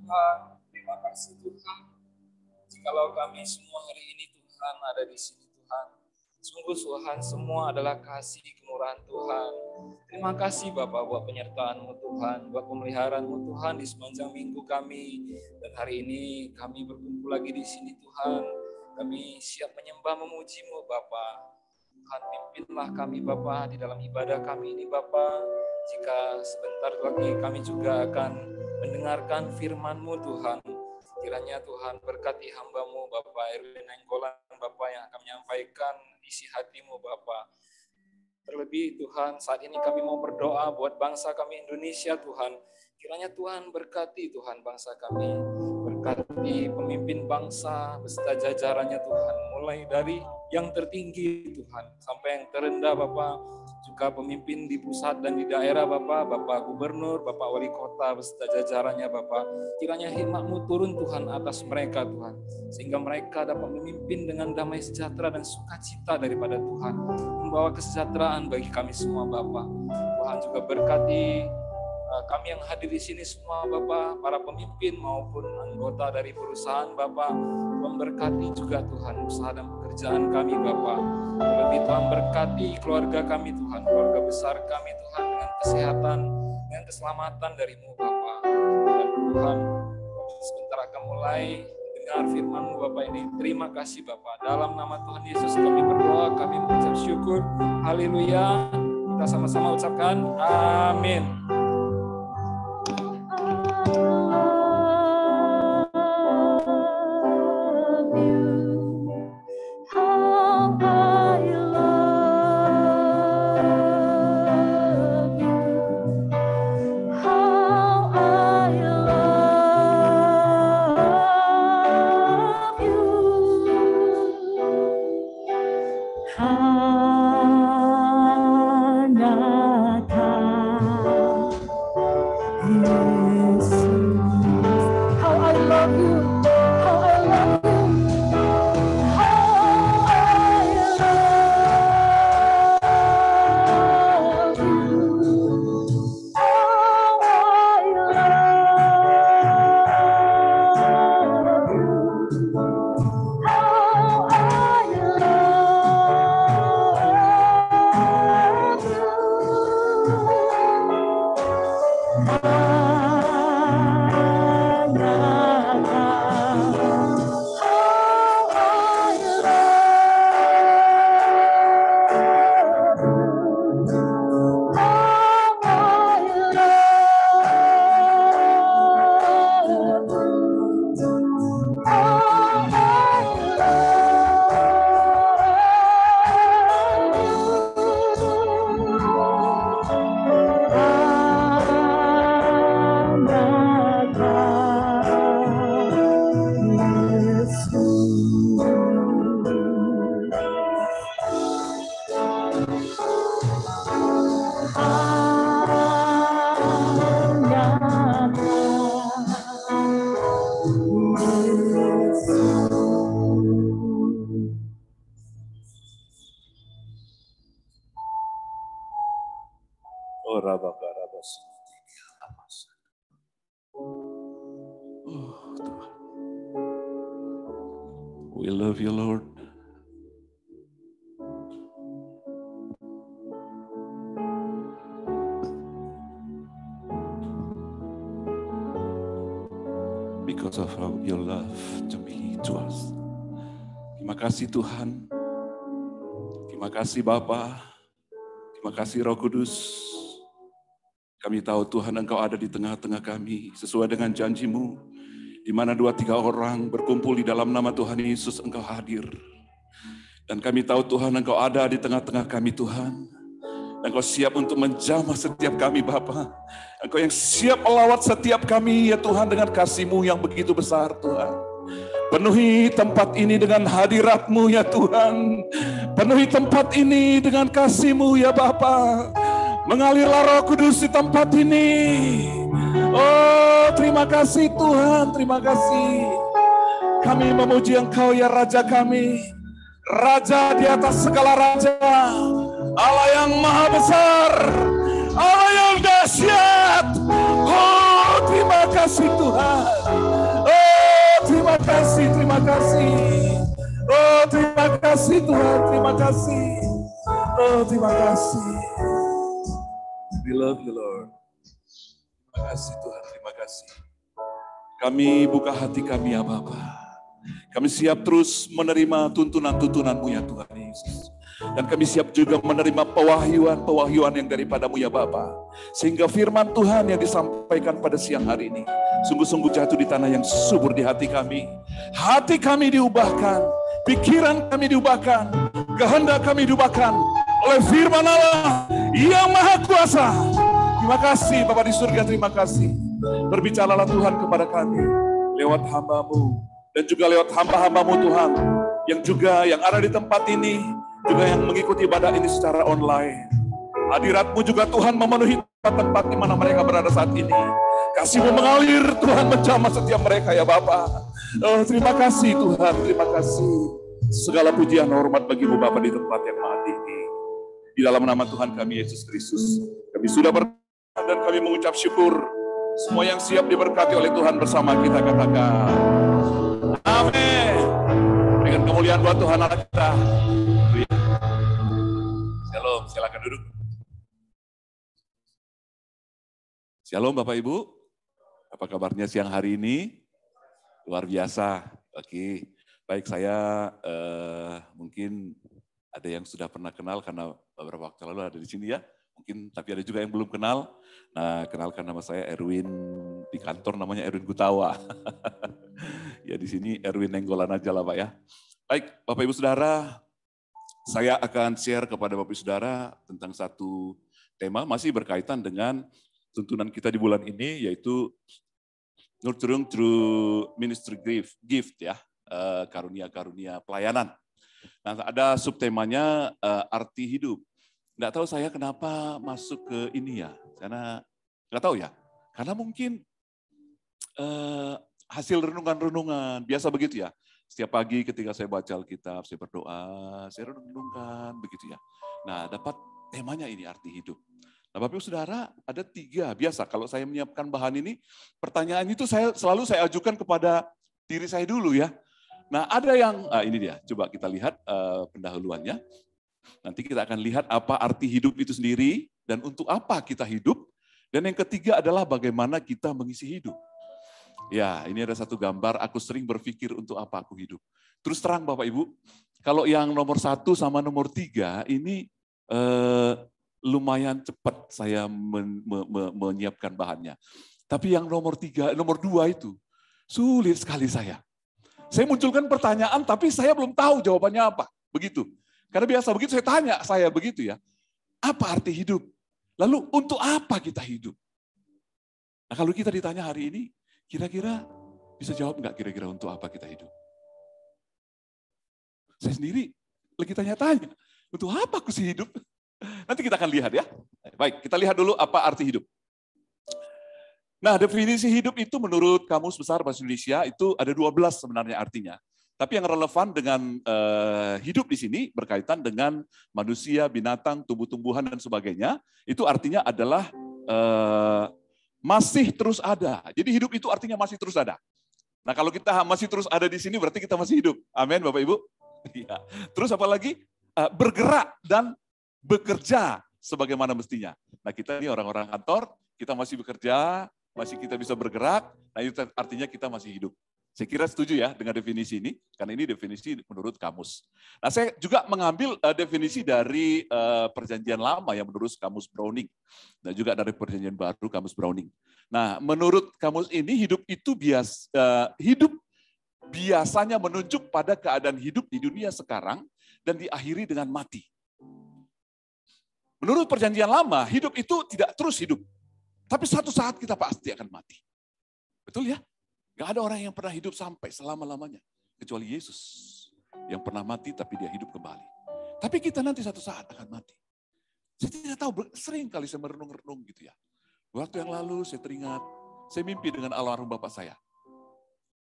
Tuhan, terima kasih Tuhan. Jikalau kami semua hari ini Tuhan ada di sini Tuhan, sungguh Tuhan semua adalah kasih kemurahan Tuhan. Terima kasih Bapak buat penyertaan-Mu Tuhan, buat pemeliharaan-Mu Tuhan di sepanjang minggu kami. Dan hari ini kami berkumpul lagi di sini Tuhan. Kami siap menyembah memuji-Mu Bapak. Tuhan pimpinlah kami Bapak di dalam ibadah kami ini Bapak. Jika sebentar lagi kami juga akan mendengarkan firman-Mu Tuhan. Kiranya Tuhan berkati hamba-Mu Bapak Erwin Nainggolan Bapak yang akan menyampaikan isi hati-Mu Bapak. Terlebih Tuhan saat ini kami mau berdoa buat bangsa kami Indonesia Tuhan. Kiranya Tuhan berkati Tuhan bangsa kami. Berkati pemimpin bangsa beserta jajarannya Tuhan. Mulai dari yang tertinggi Tuhan sampai yang terendah Bapak. Juga pemimpin di pusat dan di daerah Bapak. Bapak Gubernur, Bapak Wali Kota beserta jajarannya Bapak. Kiranya hikmat-Mu turun Tuhan atas mereka Tuhan. Sehingga mereka dapat memimpin dengan damai sejahtera dan sukacita daripada Tuhan. Membawa kesejahteraan bagi kami semua Bapak. Tuhan juga berkati kami yang hadir di sini semua Bapak, para pemimpin maupun anggota dari perusahaan Bapak, memberkati juga Tuhan usaha dan pekerjaan kami Bapak. Terlebih Tuhan berkati keluarga kami Tuhan, keluarga besar kami Tuhan dengan kesehatan, dengan keselamatan dari-Mu Bapak. Dan Tuhan sebentar akan mulai dengar firman-Mu Bapak ini. Terima kasih Bapak. Dalam nama Tuhan Yesus kami berdoa, kami mengucap syukur. Haleluya. Kita sama-sama ucapkan amin. We love you, Lord. Because of your love to me, to us. Terima kasih Tuhan. Terima kasih Bapa. Terima kasih Roh Kudus. Kami tahu Tuhan Engkau ada di tengah-tengah kami sesuai dengan janji-Mu. Di mana 2-3 orang berkumpul di dalam nama Tuhan Yesus, Engkau hadir. Dan kami tahu Tuhan Engkau ada di tengah-tengah kami Tuhan. Engkau siap untuk menjamah setiap kami Bapa. Engkau yang siap melawat setiap kami ya Tuhan dengan kasih-Mu yang begitu besar Tuhan. Penuhi tempat ini dengan hadirat-Mu ya Tuhan. Penuhi tempat ini dengan kasih-Mu ya Bapa. Mengalirlah Roh Kudus di tempat ini. Oh, terima kasih Tuhan, terima kasih. Kami memuji Engkau ya Raja kami. Raja di atas segala raja. Allah yang maha besar. Allah yang dahsyat. Oh, terima kasih Tuhan. kasih Tuhan, terima kasih. Oh, terima kasih. We love you, Lord. Terima kasih Tuhan, terima kasih. Kami buka hati kami ya Bapa. Kami siap terus menerima tuntunan-tuntunan-Mu ya Tuhan Yesus. Dan kami siap juga menerima pewahyuan yang daripadamu ya Bapa. Sehingga firman Tuhan yang disampaikan pada siang hari ini sungguh-sungguh jatuh di tanah yang subur di hati kami. Hati kami diubahkan, pikiran kami diubahkan, kehendak kami diubahkan oleh firman Allah yang maha kuasa. Terima kasih Bapa di surga, terima kasih. Berbicaralah Tuhan kepada kami lewat hamba-Mu dan juga lewat hamba-hamba-Mu Tuhan yang ada di tempat ini, juga yang mengikuti ibadah ini secara online. Hadirat-Mu juga Tuhan memenuhi tempat di mana mereka berada saat ini. Kasih-Mu mengalir Tuhan menjamah setiap mereka ya Bapa. Oh, terima kasih Tuhan, terima kasih. Segala pujian hormat bagi-Mu Bapa di tempat yang maha tinggi. Di dalam nama Tuhan kami Yesus Kristus, kami sudah berdoa dan kami mengucap syukur. Semua yang siap diberkati oleh Tuhan bersama kita katakan amin. Dengan kemuliaan buat Tuhan Allah kita. Shalom, silakan duduk. Shalom Bapak Ibu, apa kabarnya siang hari ini? Luar biasa. Oke, baik, saya mungkin ada yang sudah pernah kenal karena beberapa waktu lalu ada di sini ya. Mungkin tapi ada juga yang belum kenal. Nah, kenalkan nama saya Erwin, di kantor namanya Erwin Gutawa. Ya di sini Erwin Nenggolan aja lah Pak ya. Baik, Bapak Ibu Saudara, saya akan share kepada Bapak Ibu Saudara tentang satu tema masih berkaitan dengan tuntunan kita di bulan ini, yaitu Nurturing Through Ministry Gift ya, karunia-karunia pelayanan. Nah, ada subtemanya arti hidup. Nggak tahu saya kenapa masuk ke ini ya, karena nggak tahu ya, karena mungkin hasil renungan-renungan, biasa begitu ya. Setiap pagi ketika saya baca Alkitab, saya berdoa, saya renungkan begitu ya. Nah, dapat temanya ini arti hidup. Nah, Bapak Ibu Saudara, ada 3 biasa kalau saya menyiapkan bahan ini, pertanyaan itu selalu saya ajukan kepada diri saya dulu ya. Nah, ada yang ini dia, coba kita lihat pendahuluannya. Nanti kita akan lihat apa arti hidup itu sendiri dan untuk apa kita hidup. Dan yang ketiga adalah bagaimana kita mengisi hidup. Ya, ini ada satu gambar, aku sering berpikir untuk apa aku hidup. Terus terang Bapak Ibu, kalau yang nomor 1 sama nomor 3 ini lumayan cepat saya menyiapkan bahannya. Tapi yang nomor 2 itu sulit sekali saya. Saya munculkan pertanyaan tapi saya belum tahu jawabannya apa. Begitu. Karena biasa begitu saya begitu ya. Apa arti hidup? Lalu untuk apa kita hidup? Nah kalau kita ditanya hari ini, kira-kira bisa jawab nggak kira-kira untuk apa kita hidup? Saya sendiri lagi tanya-tanya, untuk apa aku sih hidup? Nanti kita akan lihat ya. Baik, kita lihat dulu apa arti hidup. Nah, definisi hidup itu menurut Kamus Besar Bahasa Indonesia itu ada 12 sebenarnya artinya. Tapi yang relevan dengan hidup di sini berkaitan dengan manusia, binatang, tumbuh-tumbuhan dan sebagainya. Itu artinya adalah masih terus ada. Jadi hidup itu artinya masih terus ada. Nah kalau kita masih terus ada di sini berarti kita masih hidup. Amin Bapak Ibu. Ya. Terus apalagi bergerak dan bekerja sebagaimana mestinya. Nah kita ini orang-orang kantor, kita masih bekerja, masih kita bisa bergerak. Nah itu artinya kita masih hidup. Saya kira setuju ya dengan definisi ini, karena ini definisi menurut kamus. Nah saya juga mengambil definisi dari Perjanjian Lama yang menurut Kamus Browning, dan juga dari Perjanjian Baru Kamus Browning. Nah menurut kamus ini hidup itu biasanya menunjuk pada keadaan hidup di dunia sekarang dan diakhiri dengan mati. Menurut Perjanjian Lama, hidup itu tidak terus hidup, tapi suatu saat kita pasti akan mati. Betul ya? Gak ada orang yang pernah hidup sampai selama-lamanya. Kecuali Yesus yang pernah mati tapi dia hidup kembali. Tapi kita nanti satu saat akan mati. Saya tidak tahu, sering kali saya merenung-renung gitu ya. Waktu yang lalu saya teringat, saya mimpi dengan almarhum bapak saya.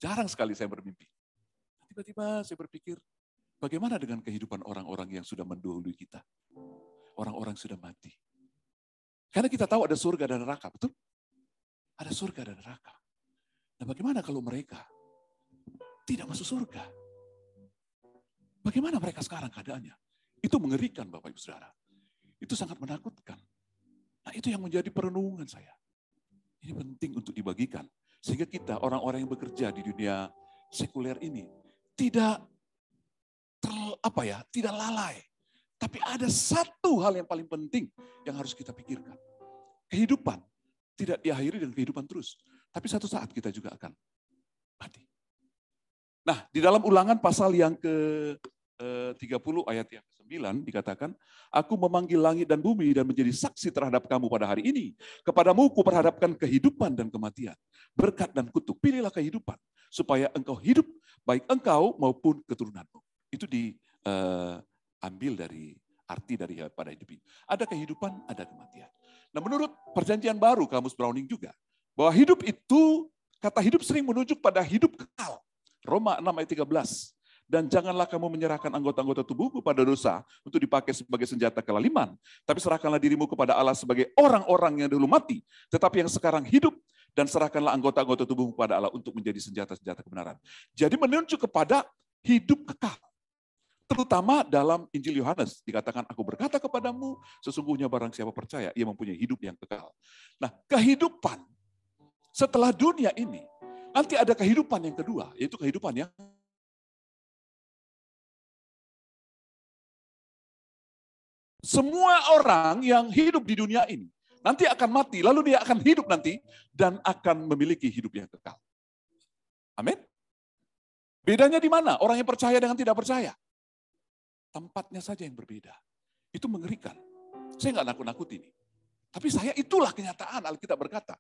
Jarang sekali saya bermimpi. Tiba-tiba saya berpikir, bagaimana dengan kehidupan orang-orang yang sudah mendahului kita? Orang-orang sudah mati. Karena kita tahu ada surga dan neraka, betul? Ada surga dan neraka. Nah bagaimana kalau mereka tidak masuk surga? Bagaimana mereka sekarang keadaannya? Itu mengerikan Bapak Ibu Saudara. Itu sangat menakutkan. Nah itu yang menjadi perenungan saya. Ini penting untuk dibagikan. Sehingga kita orang-orang yang bekerja di dunia sekuler ini tidak tidak lalai. Tapi ada satu hal yang paling penting yang harus kita pikirkan. Kehidupan tidak diakhiri dengan kehidupan terus. Tapi satu saat kita juga akan mati. Nah, di dalam Ulangan pasal yang ke-30 ayat yang ke-9 dikatakan, aku memanggil langit dan bumi dan menjadi saksi terhadap kamu pada hari ini. Kepadamu kuperhadapkan kehidupan dan kematian, berkat dan kutuk. Pilihlah kehidupan, supaya engkau hidup, baik engkau maupun keturunanmu. Itu diambil dari arti dari pada hidup ini. Ada kehidupan, ada kematian. Nah menurut perjanjian baru, Kamus Browning juga, bahwa hidup itu, kata hidup sering menunjuk pada hidup kekal. Roma 6 ayat 13. Dan janganlah kamu menyerahkan anggota-anggota tubuhmu pada dosa untuk dipakai sebagai senjata kelaliman. Tapi serahkanlah dirimu kepada Allah sebagai orang-orang yang dulu mati, tetapi yang sekarang hidup, dan serahkanlah anggota-anggota tubuhmu kepada Allah untuk menjadi senjata-senjata kebenaran. Jadi menunjuk kepada hidup kekal. Terutama dalam Injil Yohanes dikatakan, aku berkata kepadamu, sesungguhnya barang siapa percaya, ia mempunyai hidup yang kekal. Nah, kehidupan setelah dunia ini, nanti ada kehidupan yang kedua, yaitu kehidupan yang semua orang yang hidup di dunia ini nanti akan mati, lalu dia akan hidup nanti dan akan memiliki hidup yang kekal. Amin. Bedanya di mana? Orang yang percaya dengan tidak percaya. Tempatnya saja yang berbeda. Itu mengerikan. Saya nggak nakut-nakut ini. Tapi itulah kenyataan. Alkitab berkata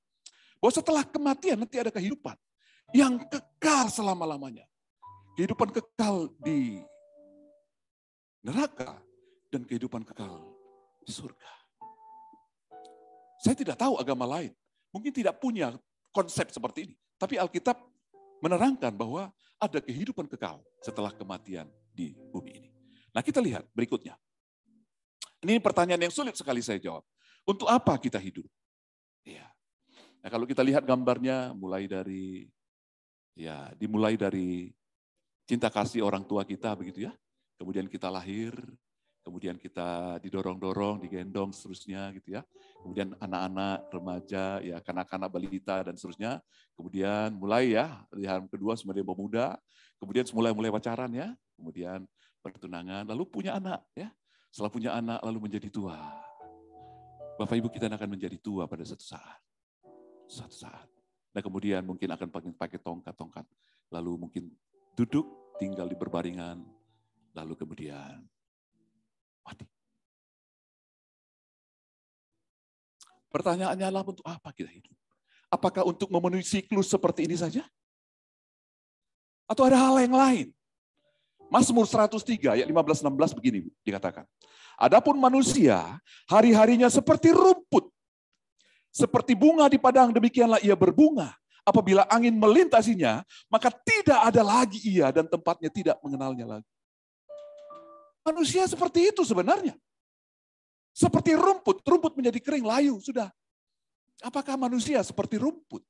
bahwa setelah kematian nanti ada kehidupan yang kekal selama-lamanya. Kehidupan kekal di neraka dan kehidupan kekal di surga. Saya tidak tahu agama lain. Mungkin tidak punya konsep seperti ini. Tapi Alkitab menerangkan bahwa ada kehidupan kekal setelah kematian di bumi ini. Nah kita lihat berikutnya. Ini pertanyaan yang sulit sekali saya jawab. Untuk apa kita hidup? Ya. Nah, kalau kita lihat gambarnya dimulai dari cinta kasih orang tua kita begitu ya. Kemudian kita lahir, kemudian kita didorong-dorong, digendong seterusnya gitu ya. Kemudian anak-anak, remaja, ya kanak-kanak, balita dan seterusnya. Kemudian mulai ya, yang kedua sebagai pemuda, kemudian mulai pacaran ya, kemudian pertunangan, lalu punya anak ya. Setelah punya anak lalu menjadi tua. Bapak Ibu kita akan menjadi tua pada suatu saat. Suatu saat. Nah kemudian mungkin akan pakai tongkat-tongkat. Lalu mungkin duduk, tinggal di berbaringan. Lalu kemudian mati. Pertanyaannya adalah untuk apa kita hidup? Apakah untuk memenuhi siklus seperti ini saja? Atau ada hal yang lain? Mazmur 103 ayat 15-16 begini dikatakan. Adapun manusia, hari-harinya seperti rumput. Seperti bunga di padang, demikianlah ia berbunga. Apabila angin melintasinya, maka tidak ada lagi ia dan tempatnya tidak mengenalnya lagi. Manusia seperti itu sebenarnya. Seperti rumput menjadi kering, layu, sudah. Apakah manusia seperti rumput?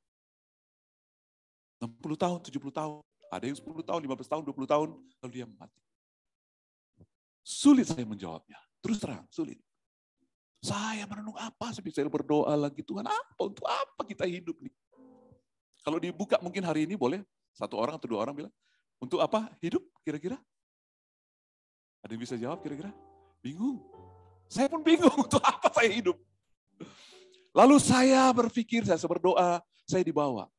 60 tahun, 70 tahun, ada yang 10 tahun, 15 tahun, 20 tahun, lalu dia mati. Sulit saya menjawabnya, terus terang, sulit. Saya merenung apa, saya berdoa lagi, Tuhan untuk apa kita hidup nih? Kalau dibuka mungkin hari ini boleh, satu orang atau dua orang bilang, untuk apa hidup kira-kira? Ada yang bisa jawab kira-kira? Bingung. Saya pun bingung untuk apa saya hidup. Lalu saya berpikir, saya berdoa, saya dibawa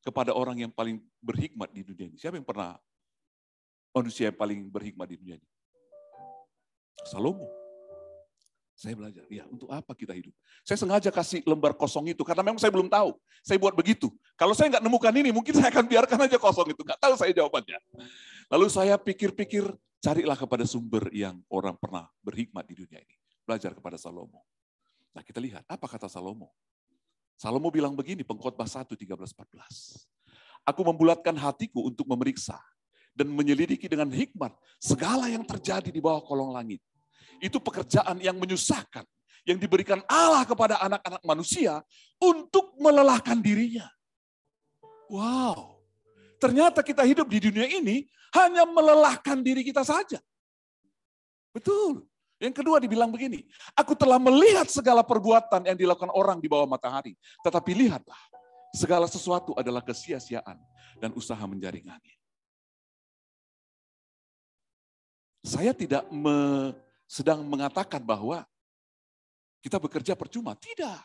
kepada orang yang paling berhikmat di dunia ini. Siapa yang pernah manusia yang paling berhikmat di dunia ini? Salomo. Saya belajar, ya untuk apa kita hidup? Saya sengaja kasih lembar kosong itu, karena memang saya belum tahu. Saya buat begitu. Kalau saya nggak nemukan ini, mungkin saya akan biarkan aja kosong itu. Nggak tahu saya jawabannya. Lalu saya pikir-pikir, carilah kepada sumber yang orang pernah berhikmat di dunia ini. Belajar kepada Salomo. Nah kita lihat, apa kata Salomo? Salomo bilang begini, Pengkhotbah 1:13-14. Aku membulatkan hatiku untuk memeriksa dan menyelidiki dengan hikmat segala yang terjadi di bawah kolong langit. Itu pekerjaan yang menyusahkan, yang diberikan Allah kepada anak-anak manusia untuk melelahkan dirinya. Wow, ternyata kita hidup di dunia ini hanya melelahkan diri kita saja. Betul. Yang kedua dibilang begini, aku telah melihat segala perbuatan yang dilakukan orang di bawah matahari. Tetapi lihatlah, segala sesuatu adalah kesia-siaan dan usaha menjaring angin. Saya tidak sedang mengatakan bahwa kita bekerja percuma. Tidak.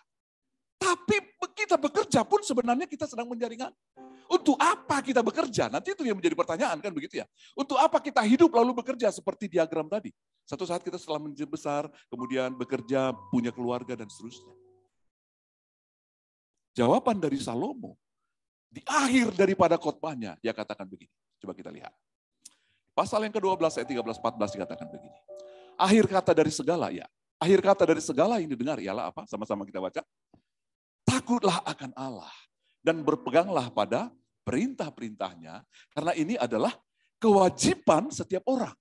Tapi kita bekerja pun sebenarnya kita sedang menjaring angin. Untuk apa kita bekerja? Nanti itu yang menjadi pertanyaan kan begitu ya. Untuk apa kita hidup lalu bekerja seperti diagram tadi. Satu saat kita setelah menjadi besar, kemudian bekerja, punya keluarga dan seterusnya. Jawaban dari Salomo, di akhir daripada khotbahnya, dia katakan begini. Coba kita lihat. Pasal yang ke-12 ayat 13-14 dikatakan begini. Akhir kata dari segala ya. Akhir kata dari segala yang didengar ialah apa? Sama-sama kita baca. Takutlah akan Allah dan berpeganglah pada perintah-perintahnya, karena ini adalah kewajiban setiap orang.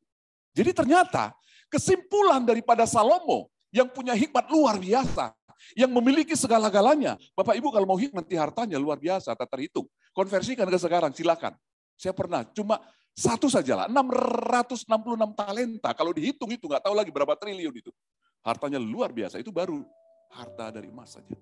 Jadi ternyata kesimpulan daripada Salomo yang punya hikmat luar biasa, yang memiliki segala-galanya. Bapak Ibu kalau mau hikmati hartanya luar biasa, tak terhitung. Konversikan ke sekarang, silakan. Saya pernah, cuma satu sajalah, 666 talenta. Kalau dihitung itu nggak tahu lagi berapa triliun itu. Hartanya luar biasa, itu baru harta dari emas saja.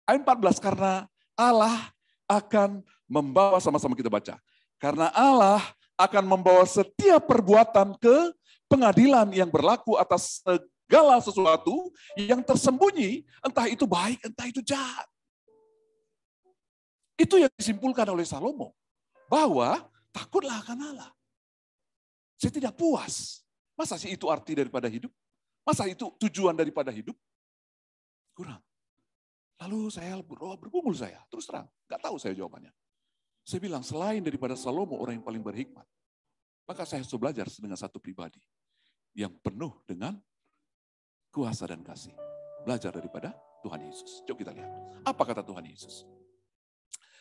Ayat 14, karena Allah akan membawa, sama-sama kita baca. Karena Allah akan membawa setiap perbuatan ke pengadilan yang berlaku atas segala sesuatu yang tersembunyi, entah itu baik, entah itu jahat. Itu yang disimpulkan oleh Salomo. Bahwa takutlah akan Allah. Saya tidak puas. Masa sih itu arti daripada hidup? Masa itu tujuan daripada hidup? Kurang. Lalu saya bergumul saya, terus terang, nggak tahu saya jawabannya. Saya bilang selain daripada Salomo orang yang paling berhikmat, maka saya harus belajar dengan satu pribadi yang penuh dengan kuasa dan kasih. Belajar daripada Tuhan Yesus. Coba kita lihat, apa kata Tuhan Yesus?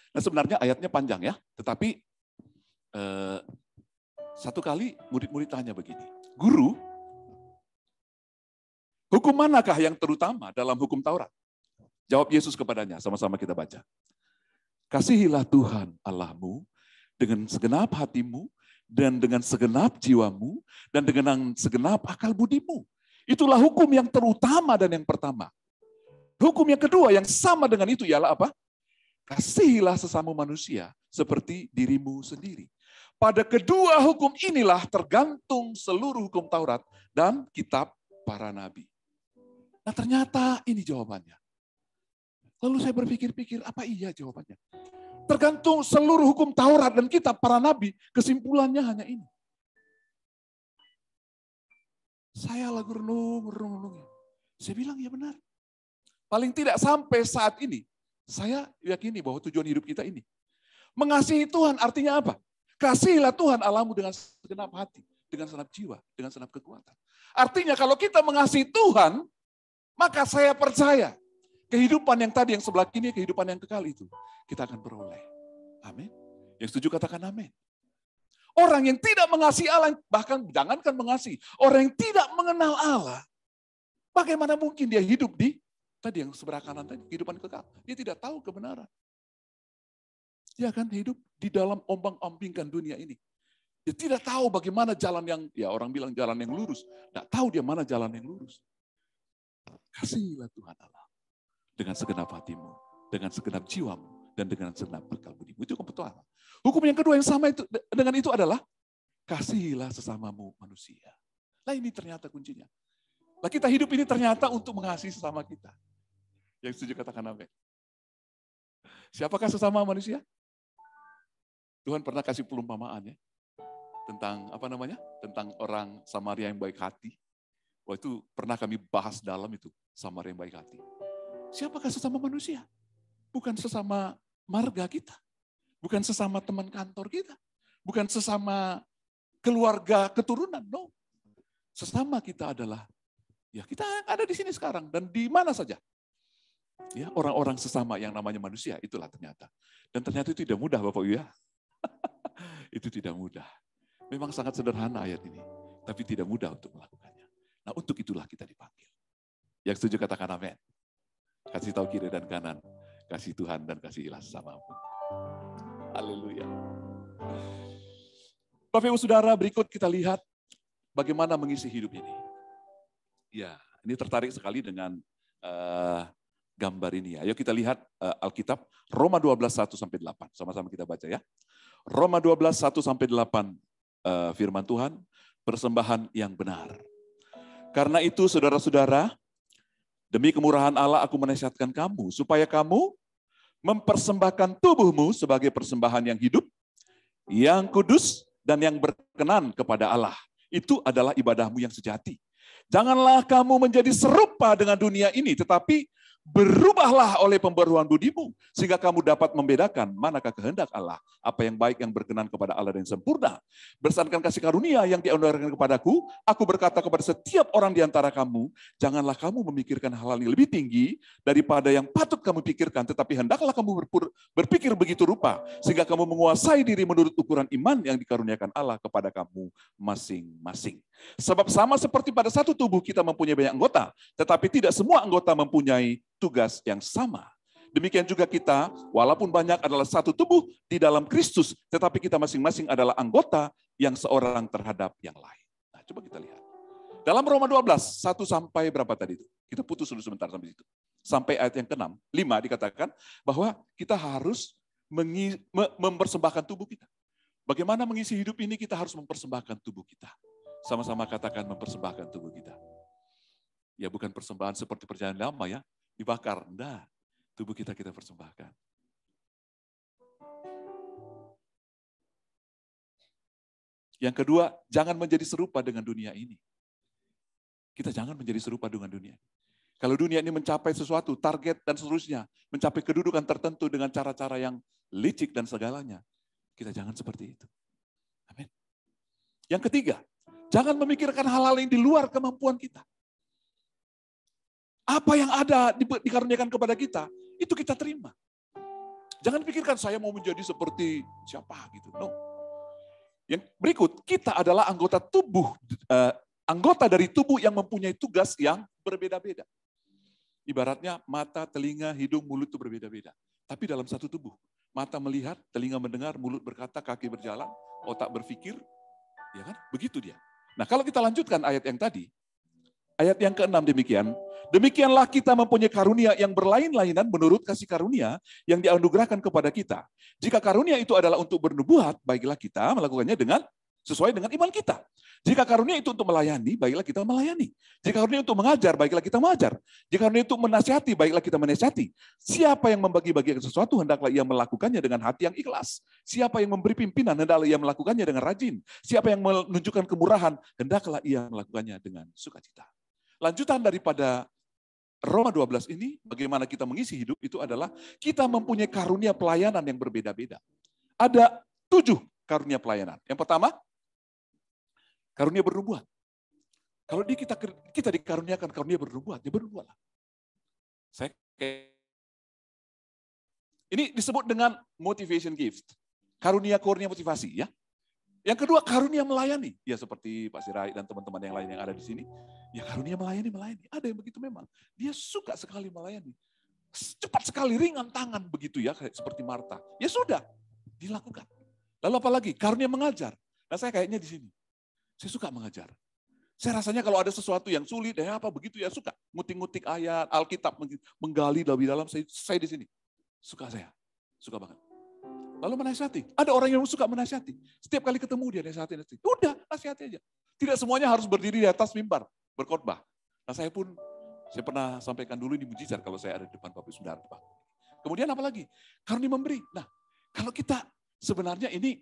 Nah sebenarnya ayatnya panjang ya, tetapi satu kali murid-murid tanya begini, Guru, hukum manakah yang terutama dalam hukum Taurat? Jawab Yesus kepadanya, sama-sama kita baca. Kasihilah Tuhan Allahmu dengan segenap hatimu, dan dengan segenap jiwamu, dan dengan segenap akal budimu. Itulah hukum yang terutama dan yang pertama. Hukum yang kedua yang sama dengan itu ialah apa? Kasihilah sesama manusia seperti dirimu sendiri. Pada kedua hukum inilah tergantung seluruh hukum Taurat dan kitab para nabi. Nah ternyata ini jawabannya. Lalu saya berpikir-pikir, apa iya jawabannya? Tergantung seluruh hukum Taurat dan kitab para nabi, kesimpulannya hanya ini. Saya lagi renung. Saya bilang, ya benar. Paling tidak sampai saat ini, saya yakini bahwa tujuan hidup kita ini. Mengasihi Tuhan artinya apa? Kasihilah Tuhan Allahmu dengan segenap hati, dengan segenap jiwa, dengan segenap kekuatan. Artinya kalau kita mengasihi Tuhan, maka saya percaya, kehidupan yang tadi, yang sebelah kini, kehidupan yang kekal itu, kita akan beroleh. Amin. Yang setuju katakan amin. Orang yang tidak mengasihi Allah, bahkan jangankan mengasihi, orang yang tidak mengenal Allah, bagaimana mungkin dia hidup di, tadi yang sebelah kanan tadi, kehidupan kekal. Dia tidak tahu kebenaran. Dia akan hidup di dalam ombang-ambingkan dunia ini. Dia tidak tahu bagaimana jalan yang, ya orang bilang jalan yang lurus. Tidak tahu dia mana jalan yang lurus. Kasihilah Tuhan Allah dengan segenap hatimu, dengan segenap jiwamu, dan dengan segenap akal budimu. Itu kebetulan. Hukum yang kedua yang sama itu dengan itu adalah kasihilah sesamamu manusia. Nah ini ternyata kuncinya. Nah kita hidup ini ternyata untuk mengasihi sesama kita. Yang setuju katakan amin. Siapakah sesama manusia? Tuhan pernah kasih perumpamaan ya tentang apa namanya? Tentang orang Samaria yang baik hati. Wah itu pernah kami bahas dalam itu Samaria yang baik hati. Siapakah sesama manusia? Bukan sesama marga kita. Bukan sesama teman kantor kita. Bukan sesama keluarga keturunan. No. Sesama kita adalah, ya kita ada di sini sekarang. Dan di mana saja. Ya, orang-orang sesama yang namanya manusia, itulah ternyata. Dan ternyata itu tidak mudah Bapak Ibu ya. Itu tidak mudah. Memang sangat sederhana ayat ini. Tapi tidak mudah untuk melakukannya. Nah untuk itulah kita dipanggil. Yang setuju katakan amin. Kasih tahu kiri dan kanan. Kasih Tuhan dan kasihilah sesamamu. Haleluya. Bapak Ibu Saudara, berikut kita lihat bagaimana mengisi hidup ini? Ya, ini tertarik sekali dengan gambar ini. Ayo kita lihat Alkitab, Roma 12, 1-8. Sama-sama kita baca ya. Roma 12, 1-8, firman Tuhan, persembahan yang benar. Karena itu saudara-saudara, demi kemurahan Allah aku menasihatkan kamu, supaya kamu mempersembahkan tubuhmu sebagai persembahan yang hidup, yang kudus, dan yang berkenan kepada Allah. Itu adalah ibadahmu yang sejati. Janganlah kamu menjadi serupa dengan dunia ini, tetapi berubahlah oleh pembaruan budimu, sehingga kamu dapat membedakan manakah kehendak Allah, apa yang baik, yang berkenan kepada Allah dan sempurna. Berdasarkan kasih karunia yang dianugerahkan kepadaku, aku berkata kepada setiap orang di antara kamu, janganlah kamu memikirkan hal-hal yang lebih tinggi daripada yang patut kamu pikirkan, tetapi hendaklah kamu berpikir begitu rupa, sehingga kamu menguasai diri menurut ukuran iman yang dikaruniakan Allah kepada kamu masing-masing. Sebab sama seperti pada satu tubuh kita mempunyai banyak anggota, tetapi tidak semua anggota mempunyai tugas yang sama. Demikian juga kita, walaupun banyak adalah satu tubuh di dalam Kristus, tetapi kita masing-masing adalah anggota yang seorang terhadap yang lain. Nah, coba kita lihat. Dalam Roma 12, 1 sampai berapa tadi itu? Kita putus dulu sebentar sampai situ. Sampai ayat yang ke-6, 5 dikatakan bahwa kita harus mempersembahkan tubuh kita. Bagaimana mengisi hidup ini? Kita harus mempersembahkan tubuh kita. Sama-sama katakan mempersembahkan tubuh kita. Ya bukan persembahan seperti perjanjian lama ya, dibakar. Enggak, tubuh kita persembahkan. Yang kedua, jangan menjadi serupa dengan dunia ini. Kita jangan menjadi serupa dengan dunia. Kalau dunia ini mencapai sesuatu, target dan seterusnya, mencapai kedudukan tertentu dengan cara-cara yang licik dan segalanya, kita jangan seperti itu. Amin. Yang ketiga, jangan memikirkan hal-hal yang di luar kemampuan kita. Apa yang ada dikaruniakan kepada kita, itu kita terima. Jangan pikirkan saya mau menjadi seperti siapa gitu. No. Yang berikut, kita adalah anggota dari tubuh yang mempunyai tugas yang berbeda-beda. Ibaratnya mata, telinga, hidung, mulut itu berbeda-beda. Tapi dalam satu tubuh. Mata melihat, telinga mendengar, mulut berkata, kaki berjalan, otak berpikir. Ya kan? Begitu dia. Nah, kalau kita lanjutkan ayat yang tadi, ayat yang ke-6 demikian. Demikianlah kita mempunyai karunia yang berlain-lainan menurut kasih karunia yang dianugerahkan kepada kita. Jika karunia itu adalah untuk bernubuat, baiklah kita melakukannya sesuai dengan iman kita. Jika karunia itu untuk melayani, baiklah kita melayani. Jika karunia untuk mengajar, baiklah kita mengajar. Jika karunia itu menasihati, baiklah kita menasihati. Siapa yang membagi-bagikan sesuatu, hendaklah ia melakukannya dengan hati yang ikhlas. Siapa yang memberi pimpinan, hendaklah ia melakukannya dengan rajin. Siapa yang menunjukkan kemurahan, hendaklah ia melakukannya dengan sukacita. Lanjutan daripada Roma 12 ini, bagaimana kita mengisi hidup, itu adalah kita mempunyai karunia pelayanan yang berbeda-beda. Ada 7 karunia pelayanan. Yang pertama, karunia bernubuat. Kalau kita dikaruniakan karunia bernubuat, ya bernubuatlah. Ini disebut dengan motivation gift. Karunia motivasi ya. Yang kedua, karunia melayani. Ya seperti Pak Sirai dan teman-teman yang lain yang ada di sini. Ya karunia melayani. Ada yang begitu memang. Dia suka sekali melayani. Cepat sekali, ringan tangan begitu ya. Seperti Marta. Ya sudah, dilakukan. Lalu apa lagi? Karunia mengajar. Nah saya kayaknya di sini. Saya suka mengajar. Saya rasanya kalau ada sesuatu yang sulit, begitu ya suka. Ngutik-ngutik ayat, Alkitab, menggali lebih dalam, saya di sini. Suka banget. Lalu menasihati. Ada orang yang suka menasihati. Setiap kali ketemu dia nasihati. Udah, nasihati aja. Tidak semuanya harus berdiri di atas mimbar, berkhotbah. Nah saya pernah sampaikan dulu ini mujizat kalau saya ada di depan Bapak Saudara. Kemudian apa lagi? Karunia memberi. Nah, kalau kita sebenarnya ini,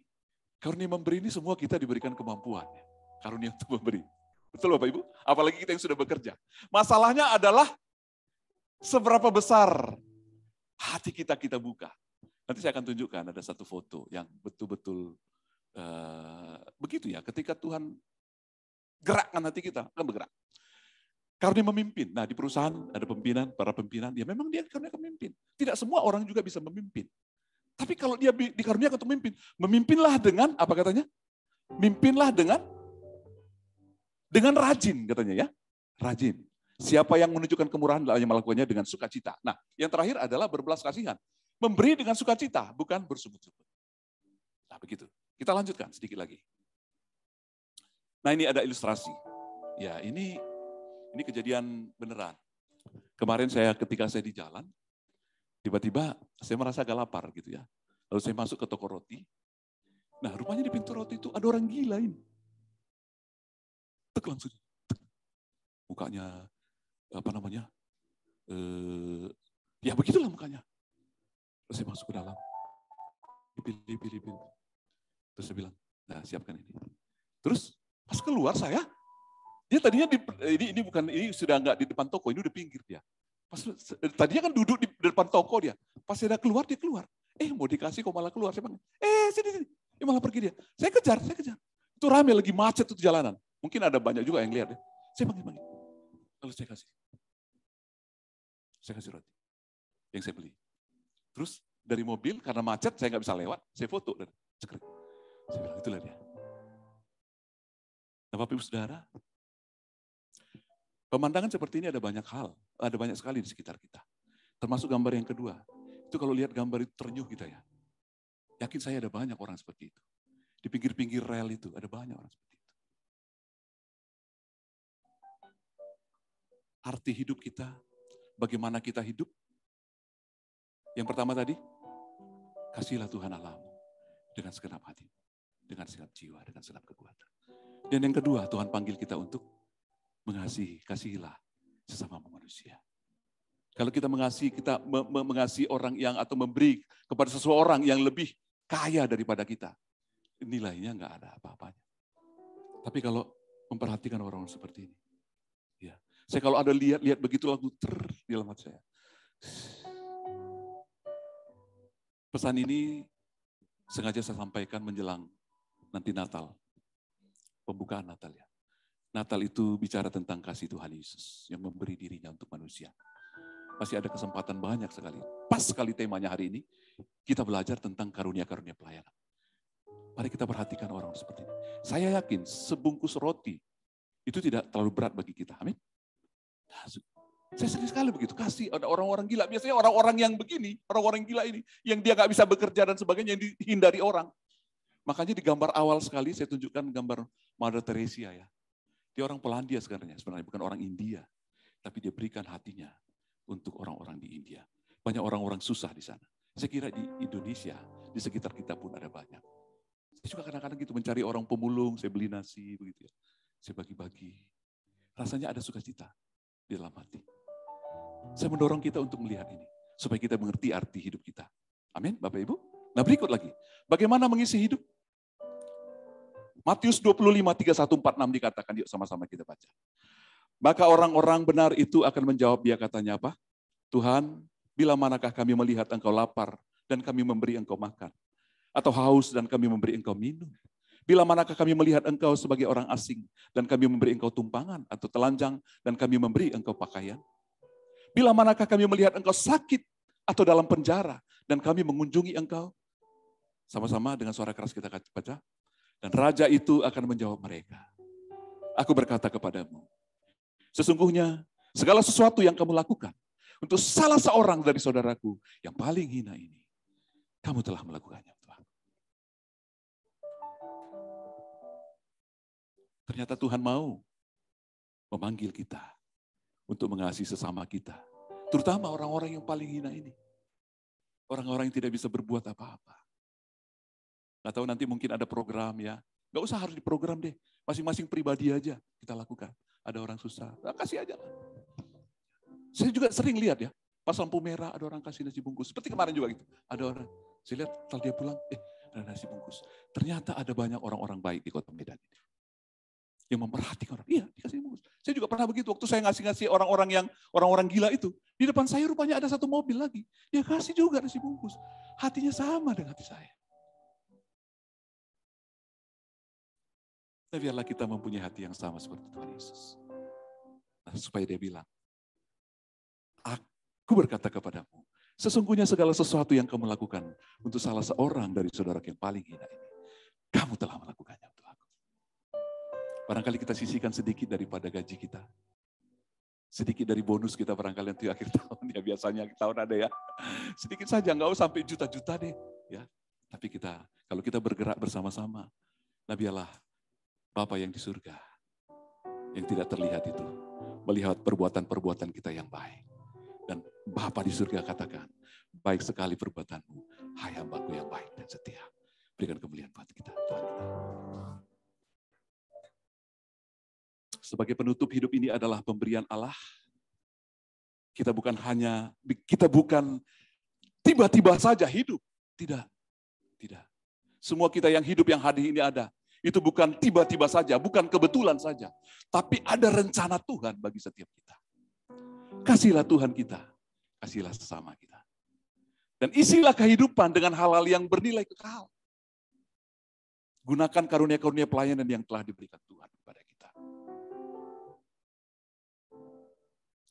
karunia memberi ini semua kita diberikan kemampuan. Karunia untuk memberi. Betul Bapak Ibu? Apalagi kita yang sudah bekerja. Masalahnya adalah seberapa besar hati kita buka. Nanti saya akan tunjukkan ada satu foto yang betul-betul begitu ya. Ketika Tuhan gerakkan hati kita, akan bergerak. Karunia memimpin. Nah di perusahaan ada para pimpinan, ya memang dia karunia memimpin. Tidak semua orang juga bisa memimpin. Tapi kalau dia dikaruniakan untuk memimpin, memimpinlah dengan, apa katanya? Mimpinlah dengan rajin katanya ya. Rajin. Siapa yang menunjukkan kemurahan yang melakukannya dengan sukacita. Nah yang terakhir adalah berbelas kasihan. Memberi dengan sukacita, bukan bersungut-sungut. Nah begitu. Kita lanjutkan sedikit lagi. Nah ini ada ilustrasi. Ya ini kejadian beneran. Kemarin ketika saya di jalan, tiba-tiba saya merasa agak lapar gitu ya. Lalu saya masuk ke toko roti. Nah rupanya di pintu roti itu ada orang gila ini. Tek langsung. Mukanya, ya begitulah mukanya. Terus saya masuk ke dalam. Pilih. Terus saya bilang, nah siapkan ini. Terus pas keluar saya, dia tadinya ini sudah enggak di depan toko, ini udah pinggir dia. Tadinya kan duduk di depan toko dia. Pas saya keluar, dia keluar. Mau dikasih kok malah keluar. Saya panggil, sini. Dia malah pergi dia. Saya kejar. Itu rame lagi macet itu jalanan. Mungkin ada banyak juga yang lihat ya. Saya panggil. Lalu saya kasih roti yang saya beli. Terus dari mobil, karena macet saya nggak bisa lewat, saya foto dan cekrek. Saya bilang, itulah dia. Nah, Bapak Ibu Saudara, pemandangan seperti ini ada banyak sekali di sekitar kita. Termasuk gambar yang kedua. Itu kalau lihat gambar itu ternyuh kita ya. Yakin saya ada banyak orang seperti itu. Di pinggir-pinggir rel itu ada banyak orang seperti itu. Arti hidup kita, bagaimana kita hidup. Yang pertama tadi, kasihilah Tuhan Allahmu dengan segenap hati, dengan segenap jiwa, dengan segenap kekuatan. Dan yang kedua, Tuhan panggil kita untuk kasihilah sesama manusia. Kalau kita mengasihi orang yang atau memberi kepada seseorang yang lebih kaya daripada kita, nilainya nggak ada apa-apanya. Tapi kalau memperhatikan orang seperti ini, ya, saya kalau ada lihat begitu lagu di dalam hati saya. Pesan ini sengaja saya sampaikan menjelang nanti Natal. Pembukaan Natal ya. Natal itu bicara tentang kasih Tuhan Yesus yang memberi dirinya untuk manusia. Masih ada kesempatan banyak sekali. Pas sekali temanya hari ini, kita belajar tentang karunia-karunia pelayanan. Mari kita perhatikan orang seperti ini. Saya yakin sebungkus roti itu tidak terlalu berat bagi kita. Amin. Saya sering sekali begitu, kasih ada orang-orang gila. Biasanya orang-orang yang begini, orang-orang gila ini, yang dia gak bisa bekerja dan sebagainya, yang dihindari orang. Makanya di gambar awal sekali saya tunjukkan gambar Mother Teresa ya. Dia orang Polandia sebenarnya bukan orang India. Tapi dia berikan hatinya untuk orang-orang di India. Banyak orang-orang susah di sana. Saya kira di Indonesia, di sekitar kita pun ada banyak. Saya juga kadang-kadang gitu mencari orang pemulung, saya beli nasi begitu ya. Saya bagi-bagi. Rasanya ada sukacita di dalam hati. Saya mendorong kita untuk melihat ini. Supaya kita mengerti arti hidup kita. Amin, Bapak Ibu. Nah berikut lagi. Bagaimana mengisi hidup? Matius 25, 31, 46 dikatakan, yuk sama-sama kita baca. Maka orang-orang benar itu akan menjawab, dia katanya apa? Tuhan, bila manakah kami melihat engkau lapar dan kami memberi engkau makan? Atau haus dan kami memberi engkau minum? Bila manakah kami melihat engkau sebagai orang asing dan kami memberi engkau tumpangan atau telanjang dan kami memberi engkau pakaian? Bila manakah kami melihat engkau sakit atau dalam penjara dan kami mengunjungi engkau? Sama-sama dengan suara keras kita baca. Dan raja itu akan menjawab mereka. Aku berkata kepadamu, sesungguhnya segala sesuatu yang kamu lakukan untuk salah seorang dari saudaraku yang paling hina ini, kamu telah melakukannya. Ternyata Tuhan mau memanggil kita untuk mengasihi sesama kita. Terutama orang-orang yang paling hina ini. Orang-orang yang tidak bisa berbuat apa-apa. Nggak tahu nanti mungkin ada program ya. Nggak usah harus diprogram deh. Masing-masing pribadi aja kita lakukan. Ada orang susah, nah, kasih aja. Saya juga sering lihat ya. Pas lampu merah ada orang kasih nasi bungkus. Seperti kemarin juga gitu. Ada orang, saya lihat setelah dia pulang, ada nasi bungkus. Ternyata ada banyak orang-orang baik di kota Medan ini. Yang memperhatikan orang, iya dikasih bungkus. Saya juga pernah begitu, waktu saya ngasih orang-orang gila itu. Di depan saya rupanya ada satu mobil lagi. Dia kasih juga nasi bungkus. Hatinya sama dengan hati saya. Nah, biarlah kita mempunyai hati yang sama seperti Tuhan Yesus. Nah, supaya dia bilang, aku berkata kepadamu, sesungguhnya segala sesuatu yang kamu lakukan untuk salah seorang dari saudara yang paling hina ini, kamu telah melakukannya untuk aku. Barangkali kita sisihkan sedikit daripada gaji kita. Sedikit dari bonus kita barangkali nanti akhir tahun, ya biasanya akhir tahun ada ya. Sedikit saja, nggak usah sampai juta-juta deh. Ya. Tapi kalau kita bergerak bersama-sama, nah biarlah Bapa yang di surga, yang tidak terlihat itu, melihat perbuatan-perbuatan kita yang baik. Dan Bapa di surga katakan, baik sekali perbuatanmu, hai hambaku yang baik dan setia. Berikan kemuliaan buat kita, Tuhan kita. Sebagai penutup hidup ini adalah pemberian Allah. Kita bukan tiba-tiba saja hidup. Tidak. Semua kita yang hidup yang hadir ini ada. Itu bukan tiba-tiba saja, bukan kebetulan saja. Tapi ada rencana Tuhan bagi setiap kita. Kasihlah Tuhan kita, kasihlah sesama kita. Dan isilah kehidupan dengan hal-hal yang bernilai kekal. Gunakan karunia-karunia pelayanan yang telah diberikan Tuhan kepada kita.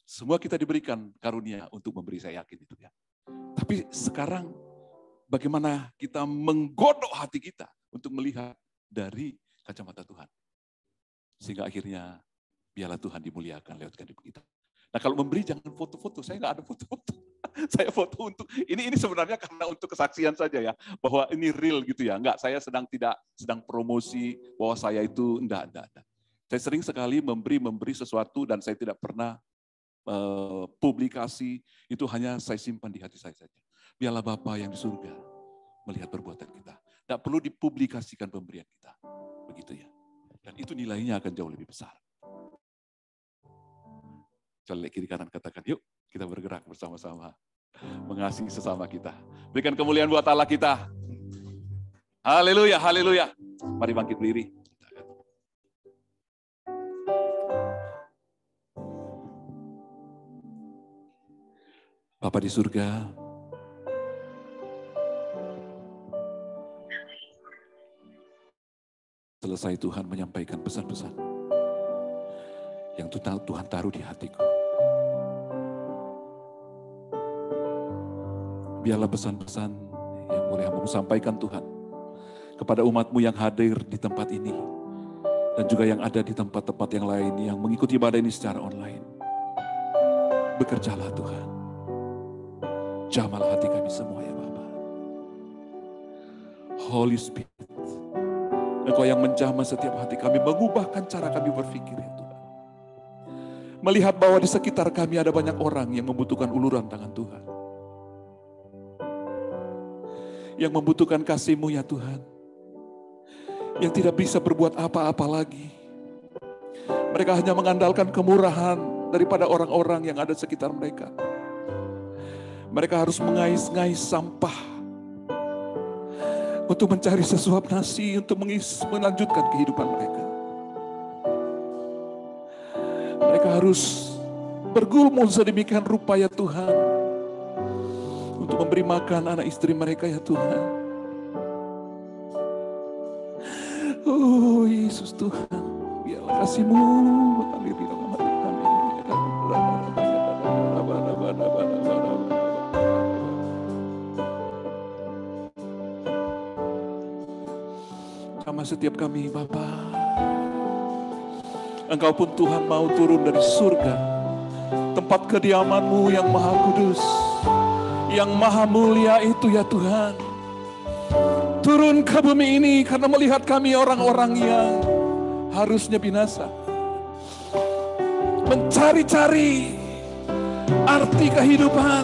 Semua kita diberikan karunia untuk memberi, saya yakin itu ya. Tapi sekarang bagaimana kita menggodok hati kita untuk melihat dari kacamata Tuhan. Sehingga akhirnya biarlah Tuhan dimuliakan lewat kehidupan kita. Nah kalau memberi jangan foto-foto, saya nggak ada foto-foto. Saya foto untuk, ini sebenarnya karena untuk kesaksian saja ya, bahwa ini real gitu ya. Enggak, saya tidak sedang promosi bahwa saya itu, enggak. Saya sering sekali memberi sesuatu dan saya tidak pernah publikasi, itu hanya saya simpan di hati saya saja. Biarlah Bapa yang di surga melihat perbuatan kita. Tidak perlu dipublikasikan pemberian kita. Begitu ya. Dan itu nilainya akan jauh lebih besar. Coba kiri kanan katakan, yuk kita bergerak bersama-sama. Mengasihi sesama kita. Berikan kemuliaan buat Allah kita. Haleluya, haleluya. Mari bangkit berdiri. Bapa di surga, selesai Tuhan menyampaikan pesan-pesan yang Tuhan taruh di hatiku. Biarlah pesan-pesan yang boleh hamba-Mu sampaikan Tuhan kepada umat-Mu yang hadir di tempat ini dan juga yang ada di tempat-tempat yang lain yang mengikuti ibadah ini secara online. Bekerjalah Tuhan. Jamahlah hati kami semua ya Bapa. Holy Spirit, Engkau yang menjamah setiap hati kami, mengubahkan cara kami berpikir ya Tuhan. Melihat bahwa di sekitar kami ada banyak orang yang membutuhkan uluran tangan Tuhan. Yang membutuhkan kasih-Mu ya Tuhan. Yang tidak bisa berbuat apa-apa lagi. Mereka hanya mengandalkan kemurahan daripada orang-orang yang ada di sekitar mereka. Mereka harus mengais-ngais sampah untuk mencari sesuap nasi, untuk melanjutkan kehidupan mereka. Mereka harus bergumul sedemikian rupa ya Tuhan, untuk memberi makan anak istri mereka ya Tuhan. Oh Yesus Tuhan, biarlah kasih-Mu mengalir di dalam hati kami. Sama setiap kami Bapa. Engkau pun Tuhan mau turun dari surga, tempat kediaman-Mu yang maha kudus, yang maha mulia itu ya Tuhan. Turun ke bumi ini karena melihat kami orang-orang yang harusnya binasa. Mencari-cari arti kehidupan,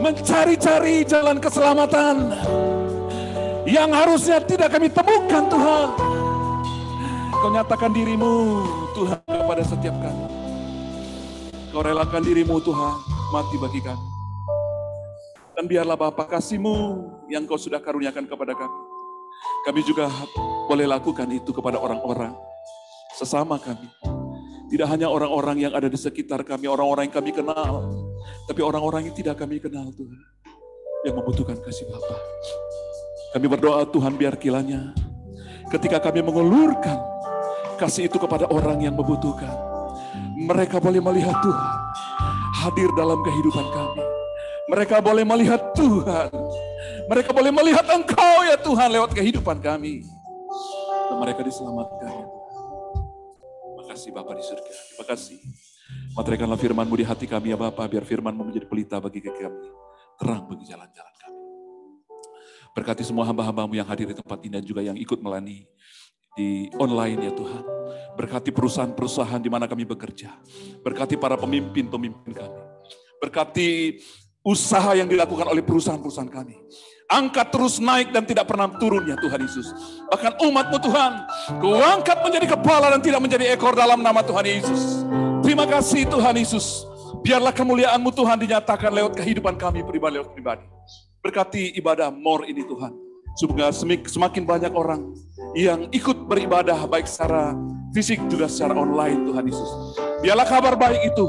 mencari-cari jalan keselamatan yang harusnya tidak kami temukan Tuhan. Kau nyatakan diri-Mu Tuhan kepada setiap kami. Kau relakan diri-Mu Tuhan mati bagi kami. Dan biarlah Bapa kasih-Mu yang Kau sudah karuniakan kepada kami. Kami juga boleh lakukan itu kepada orang-orang sesama kami. Tidak hanya orang-orang yang ada di sekitar kami, orang-orang yang kami kenal, tapi orang-orang yang tidak kami kenal Tuhan, yang membutuhkan kasih Bapa. Kami berdoa Tuhan biar kiranya ketika kami mengulurkan kasih itu kepada orang yang membutuhkan, mereka boleh melihat Tuhan hadir dalam kehidupan kami. Mereka boleh melihat Tuhan. Mereka boleh melihat Engkau ya Tuhan lewat kehidupan kami. Dan mereka diselamatkan. Terima kasih Bapa di surga. Terima kasih. Materikanlah firman-Mu di hati kami ya Bapa, biar firman-Mu menjadi pelita bagi kami, terang bagi jalan-jalan kami. Berkati semua hamba-hamba-Mu yang hadir di tempat ini dan juga yang ikut melayani di online ya Tuhan. Berkati perusahaan-perusahaan di mana kami bekerja. Berkati para pemimpin-pemimpin kami. Berkati usaha yang dilakukan oleh perusahaan-perusahaan kami. Angkat terus naik dan tidak pernah turun ya Tuhan Yesus. Bahkan umat-Mu Tuhan, Kau angkat menjadi kepala dan tidak menjadi ekor dalam nama Tuhan Yesus. Terima kasih Tuhan Yesus. Biarlah kemuliaan-Mu Tuhan dinyatakan lewat kehidupan kami pribadi. Berkati ibadah more ini Tuhan. Semoga semakin banyak orang yang ikut beribadah baik secara fisik juga secara online Tuhan Yesus. Biarlah kabar baik itu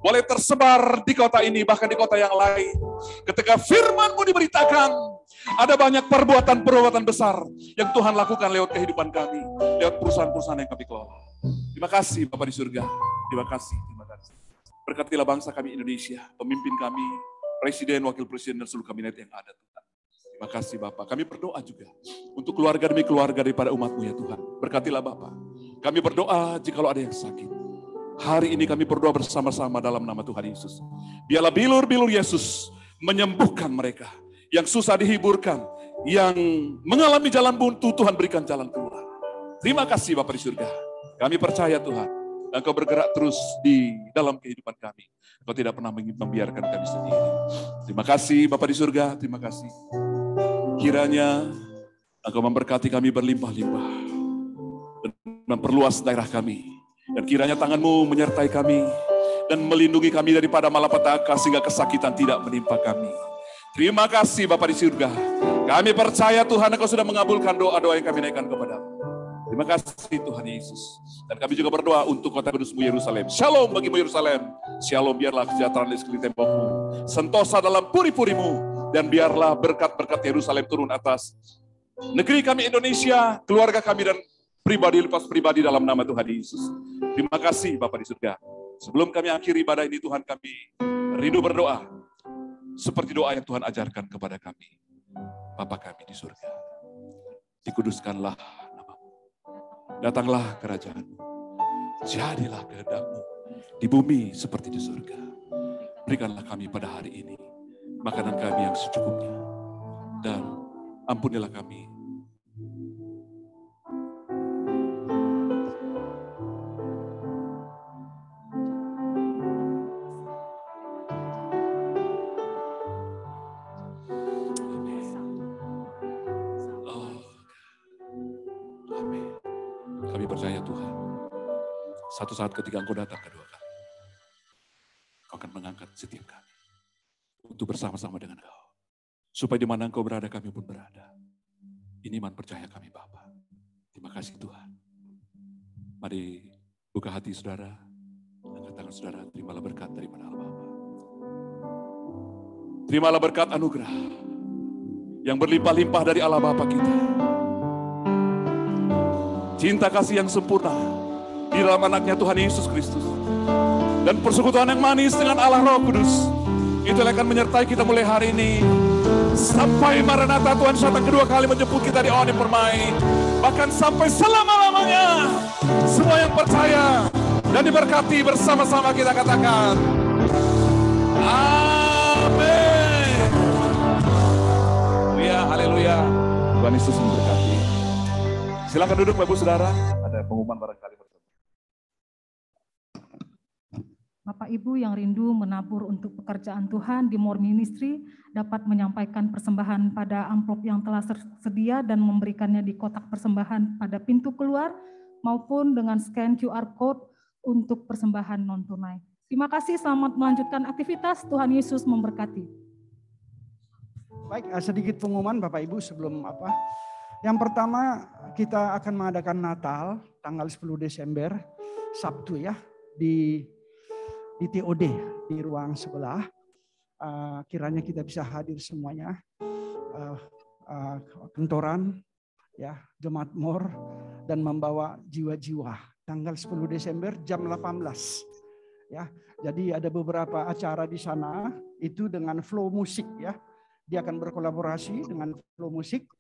boleh tersebar di kota ini, bahkan di kota yang lain. Ketika firman-Mu diberitakan, ada banyak perbuatan-perbuatan besar yang Tuhan lakukan lewat kehidupan kami, lewat perusahaan-perusahaan yang kami kelola. Terima kasih Bapa di surga. Terima kasih. Berkatilah bangsa kami Indonesia, pemimpin kami, presiden, wakil presiden, dan seluruh kabinet yang ada Tuhan. Terima kasih Bapak. Kami berdoa juga untuk keluarga demi keluarga daripada umat-Mu ya Tuhan. Berkatilah Bapak. Kami berdoa jikalau ada yang sakit. Hari ini kami berdoa bersama-sama dalam nama Tuhan Yesus. Biarlah bilur-bilur Yesus menyembuhkan mereka. Yang susah dihiburkan. Yang mengalami jalan buntu, Tuhan berikan jalan keluar. Terima kasih Bapak di surga. Kami percaya Tuhan. Dan Kau bergerak terus di dalam kehidupan kami. Kau tidak pernah membiarkan kami sendiri. Terima kasih Bapak di surga. Terima kasih. Kiranya Engkau memberkati kami berlimpah-limpah. Dan memperluas daerah kami. Dan kiranya tangan-Mu menyertai kami dan melindungi kami daripada malapetaka sehingga kesakitan tidak menimpa kami. Terima kasih Bapa di surga. Kami percaya Tuhan Engkau sudah mengabulkan doa-doa yang kami naikkan kepada-Mu. Terima kasih Tuhan Yesus. Dan kami juga berdoa untuk kota kudus-Mu Yerusalem. Shalom bagimu Yerusalem. Shalom biarlah kesejahteraan di sekeliling tembok-Mu. Sentosa dalam puri-puri-Mu. Dan biarlah berkat-berkat Yerusalem turun atas negeri kami Indonesia, keluarga kami dan pribadi lepas pribadi dalam nama Tuhan Yesus. Terima kasih Bapa di surga. Sebelum kami akhiri ibadah ini Tuhan, kami rindu berdoa seperti doa yang Tuhan ajarkan kepada kami. Bapa kami di surga, dikuduskanlah nama-Mu. Datanglah kerajaan-Mu. Jadilah kehendak-Mu di bumi seperti di surga. Berikanlah kami pada hari ini makanan kami yang secukupnya. Dan ampunilah kami satu saat ketika Engkau datang kedua kali, Engkau akan mengangkat setiap kami untuk bersama-sama dengan Engkau. Supaya di mana Engkau berada, kami pun berada. Ini iman percaya kami Bapa. Terima kasih Tuhan. Mari buka hati saudara, angkat tangan saudara, terimalah berkat dari mana Allah Bapa. Terimalah berkat anugerah yang berlimpah-limpah dari Allah Bapa kita. Cinta kasih yang sempurna di dalam anaknya Tuhan Yesus Kristus. Dan persekutuan yang manis dengan Allah Roh Kudus. Itu akan menyertai kita mulai hari ini. Sampai Maranatha Tuhan datang kedua kali menjemput kita di awan yang permai. Bahkan sampai selama-lamanya. Semua yang percaya dan diberkati bersama-sama kita katakan. Amin. Haleluya, haleluya. Tuhan Yesus memberkati. Silakan duduk Bapak Saudara. Ada pengumuman barangkali. Bapak Ibu yang rindu menabur untuk pekerjaan Tuhan di More Ministry dapat menyampaikan persembahan pada amplop yang telah tersedia dan memberikannya di kotak persembahan pada pintu keluar maupun dengan scan QR Code untuk persembahan non-tunai. Terima kasih, selamat melanjutkan aktivitas. Tuhan Yesus memberkati. Baik, sedikit pengumuman Bapak Ibu sebelum apa. Yang pertama kita akan mengadakan Natal tanggal 10 Desember, Sabtu ya, di TOD di ruang sebelah. Kiranya kita bisa hadir semuanya, kantoran ya, jemaat More, dan membawa jiwa-jiwa tanggal 10 Desember jam 18 ya. Jadi ada beberapa acara di sana itu dengan Flow Musik ya. Dia akan berkolaborasi dengan Flow Musik,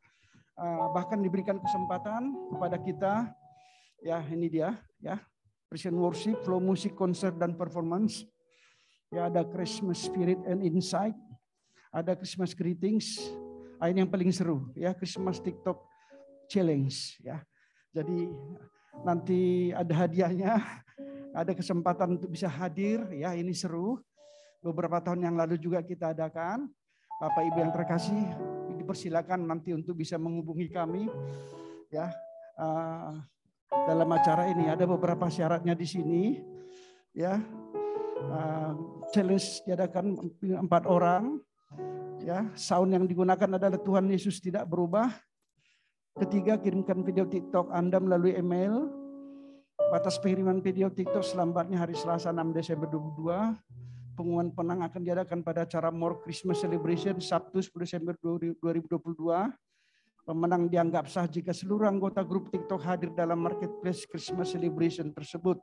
bahkan diberikan kesempatan kepada kita ya, ini dia ya, Present Worship, Flow Music, Konser dan Performance. Ya, ada Christmas Spirit and Insight, ada Christmas Greetings. Ini yang paling seru ya, Christmas TikTok Challenge ya. Jadi nanti ada hadiahnya, ada kesempatan untuk bisa hadir. Ya, ini seru. Beberapa tahun yang lalu juga kita adakan. Bapak Ibu yang terkasih, dipersilakan nanti untuk bisa menghubungi kami. Ya, dalam acara ini ada beberapa syaratnya di sini. Ya, challenge diadakan 4 orang. Ya, sound yang digunakan adalah Tuhan Yesus tidak berubah. Ketiga, kirimkan video TikTok Anda melalui email. Batas pengiriman video TikTok selambatnya hari Selasa 6 Desember 2022. Pengumuman penang akan diadakan pada acara More Christmas Celebration Sabtu 10 Desember 2022. Pemenang dianggap sah jika seluruh anggota grup TikTok hadir dalam marketplace Christmas Celebration tersebut.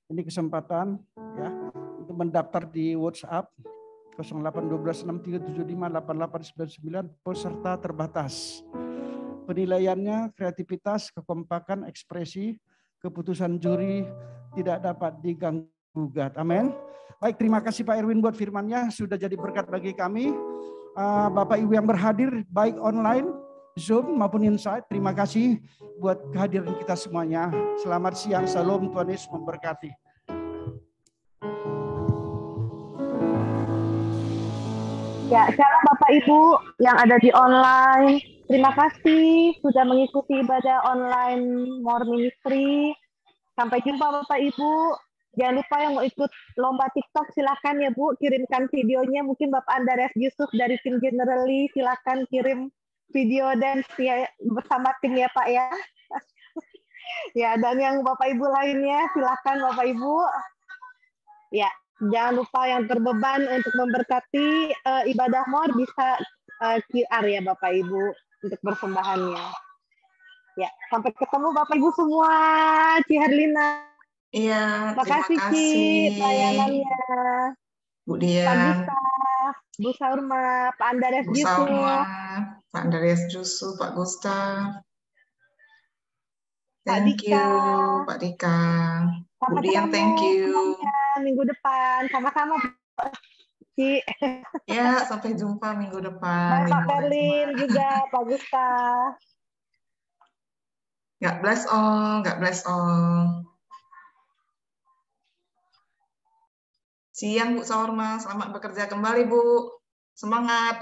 Ini kesempatan ya untuk mendaftar di WhatsApp 081263758899, peserta terbatas. Penilaiannya kreativitas, kekompakan, ekspresi, keputusan juri tidak dapat diganggu-gugat. Amin. Baik, terima kasih Pak Erwin buat firman-Nya, sudah jadi berkat bagi kami. Bapak Ibu yang berhadir baik online, Zoom maupun Insight, terima kasih buat kehadiran kita semuanya. Selamat siang, salam, Tuhan Yesus memberkati. Ya, shalom Bapak Ibu yang ada di online. Terima kasih sudah mengikuti ibadah online More Ministry. Sampai jumpa Bapak Ibu. Jangan lupa yang mau ikut lomba TikTok silakan ya Bu, kirimkan videonya. Mungkin Bapak Andreas Yusuf dari tim Generally silakan kirim video dan ya, bersama tim ya Pak ya. Ya, dan yang Bapak Ibu lainnya silakan Bapak Ibu. Ya, jangan lupa yang terbeban untuk memberkati ibadah More bisa QR ya Bapak Ibu untuk persembahannya. Ya, sampai ketemu Bapak Ibu semua. Ci Herlina. Iya, Terima kasih Ci pelayanannya. Bu Pak Dian, Gustaf, Bu Saurma, Pak Andreas Bu Yusuf. Salma, Pak Andreas Jusu, Pak Gustaf. Thank you, Pak Dika. Bu Dian, thank you. Minggu depan, sama-sama Ci. Ya, sampai jumpa minggu depan. Pak Berlin juga, Pak Gustaf. God bless all, God bless all. Siang Bu Saurma, selamat bekerja kembali Bu. Semangat.